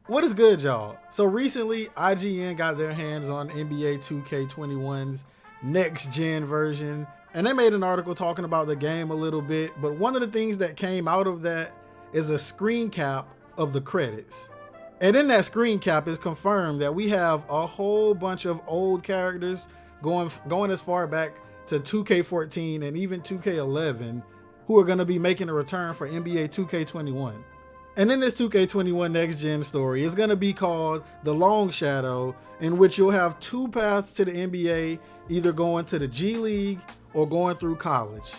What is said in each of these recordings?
What is good, y'all? So recently, IGN got their hands on NBA 2K21's next gen version, and they made an article talking about the game a little bit, but one of the things that came out of that is a screen cap of the credits. And in that screen cap is confirmed that we have a whole bunch of old characters going as far back to 2K14 and even 2K11 who are going to be making a return for NBA 2K21. And in this 2K21 next gen story, it's going to be called The Long Shadow, in which you'll have two paths to the NBA, either going to the G League or going through college.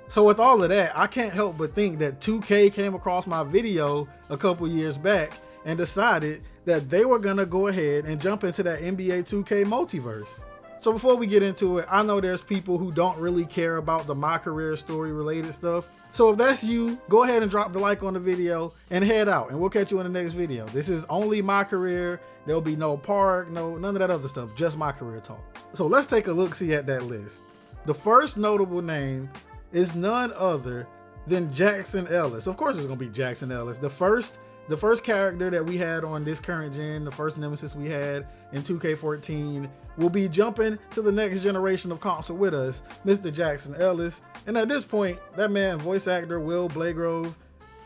So with all of that, I can't help but think that 2K came across my video a couple years back and decided that they were going to go ahead and jump into that NBA 2K multiverse. So before we get into it, I know there's people who don't really care about the My Career story related stuff. So if that's you, go ahead and drop the like on the video and head out, and we'll catch you in the next video. This is only My Career. There'll be no park, none of that other stuff, just My Career talk. So let's take a look-see at that list. The first notable name is none other than Jackson Ellis. Of course it's gonna be Jackson Ellis. The first character that we had on this current gen, the first nemesis we had in 2K14, will be jumping to the next generation of console with us, Mr. Jackson Ellis. And at this point, that man, voice actor Will Blagrove,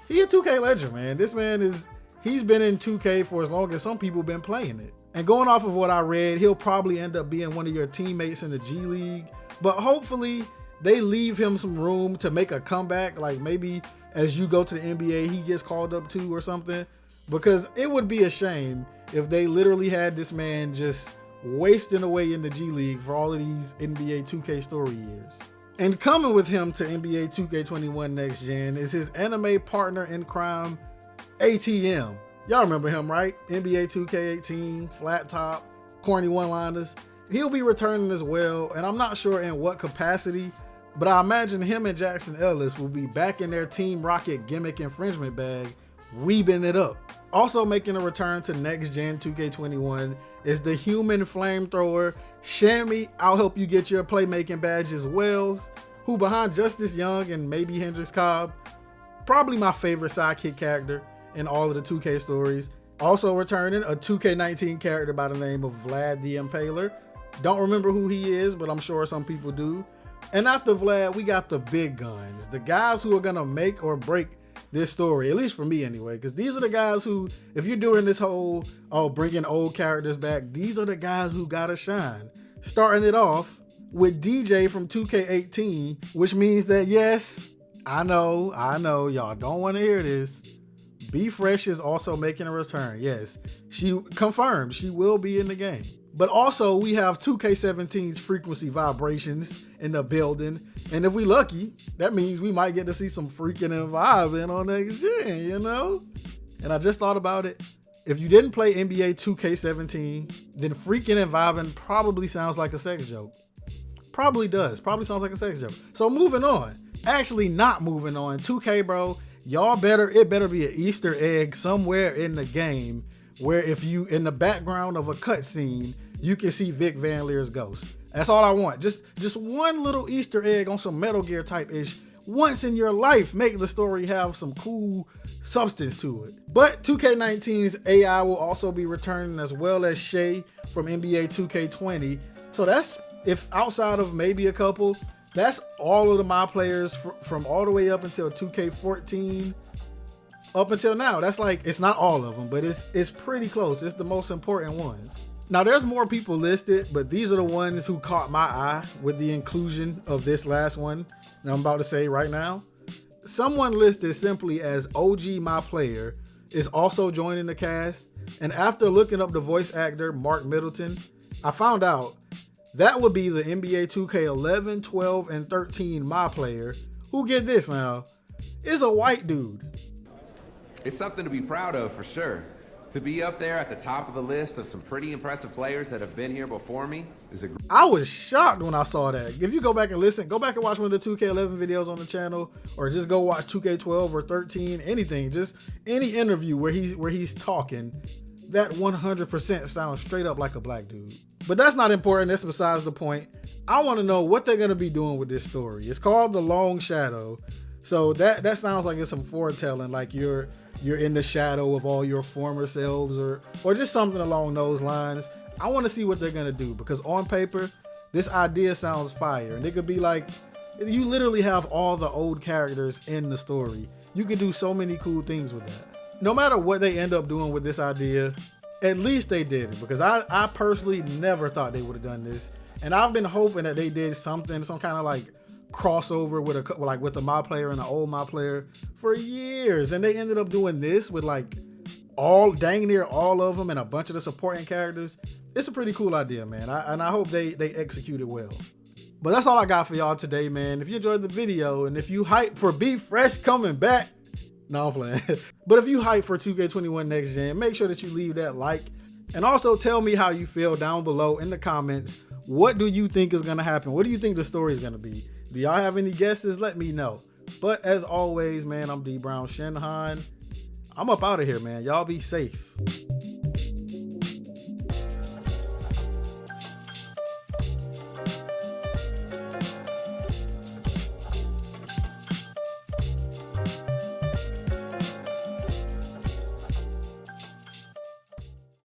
he a 2K legend, man. This man he's been in 2K for as long as some people been playing it. And going off of what I read, he'll probably end up being one of your teammates in the G League, but hopefully they leave him some room to make a comeback, like maybe as you go to the NBA, he gets called up too or something, because it would be a shame if they literally had this man just wasting away in the G League for all of these NBA 2K story years. And coming with him to NBA 2K21 next gen is his anime partner in crime, ATM. Y'all remember him, right? NBA 2K18, flat top, corny one-liners. He'll be returning as well, and I'm not sure in what capacity, but I imagine him and Jackson Ellis will be back in their Team Rocket gimmick infringement bag, weebing it up. Also making a return to next gen 2K21 is the human flamethrower Shammy. I'll help you get your playmaking badge as Wells, who behind Justice Young and maybe Hendrix Cobb, probably my favorite sidekick character in all of the 2K stories. Also returning a 2K19 character by the name of Vlad the Impaler. Don't remember who he is, but I'm sure some people do. And after Vlad, we got the big guns, the guys who are gonna make or break this story, at least for me anyway, because these are the guys who, if you're doing this whole, bringing old characters back, these are the guys who gotta shine. Starting it off with DJ from 2K18, which means that, yes, I know, y'all don't want to hear this. Be Fresh is also making a return. Yes, she confirmed she will be in the game. But also we have 2K17's Frequency Vibrations in the building. And if we lucky, that means we might get to see some freaking and vibing on next gen, you know? And I just thought about it. If you didn't play NBA 2K17, then freaking and vibing probably sounds like a sex joke. Probably does. Probably sounds like a sex joke. So moving on. Actually not moving on. 2K, bro. It better be an Easter egg somewhere in the game where if you, in the background of a cutscene, you can see Vic Van Leer's ghost. That's all I want. Just one little Easter egg on some Metal Gear type ish. Once in your life, make the story have some cool substance to it. But 2K19's AI will also be returning, as well as Shay from NBA 2K20. So that's, if outside of maybe a couple, that's all of the My players from all the way up until 2K14 up until now. That's like, it's not all of them, but it's pretty close. It's the most important ones. Now there's more people listed, but these are the ones who caught my eye with the inclusion of this last one that I'm about to say right now. Someone listed simply as OG My Player is also joining the cast, and after looking up the voice actor Mark Middleton, I found out that would be the NBA 2K11, 12, and 13 My Player, who, get this now, is a white dude. It's something to be proud of for sure. To be up there at the top of the list of some pretty impressive players that have been here before me is a... I was shocked when I saw that. If you go back and listen, go back and watch one of the 2K11 videos on the channel, or just go watch 2K12 or 13, anything, just any interview where he's talking, that 100% sounds straight up like a black dude. But that's not important. That's besides the point. I want to know what they're going to be doing with this story. It's called The Long Shadow. So that sounds like it's some foretelling, like you're in the shadow of all your former selves, or just something along those lines. I want to see what they're gonna do, because on paper, this idea sounds fire, and it could be like you literally have all the old characters in the story. You could do so many cool things with that. No matter what they end up doing with this idea, at least they did it, because I personally never thought they would have done this, and I've been hoping that they did something, some kind of like crossover with the My Player and the old My Player for years, and they ended up doing this with like dang near all of them and a bunch of the supporting characters. It's a pretty cool idea, man. I hope they execute it well. But that's all I got for y'all today, man. If you enjoyed the video, and if you hype for Be Fresh coming back, no, I'm playing. But if you hype for 2K21 Next Gen, make sure that you leave that like, and also tell me how you feel down below in the comments. What do you think is gonna happen? What do you think the story is gonna be? Do y'all have any guesses? Let me know. But as always, man, I'm D Brown Shinhan. I'm up out of here, man. Y'all be safe.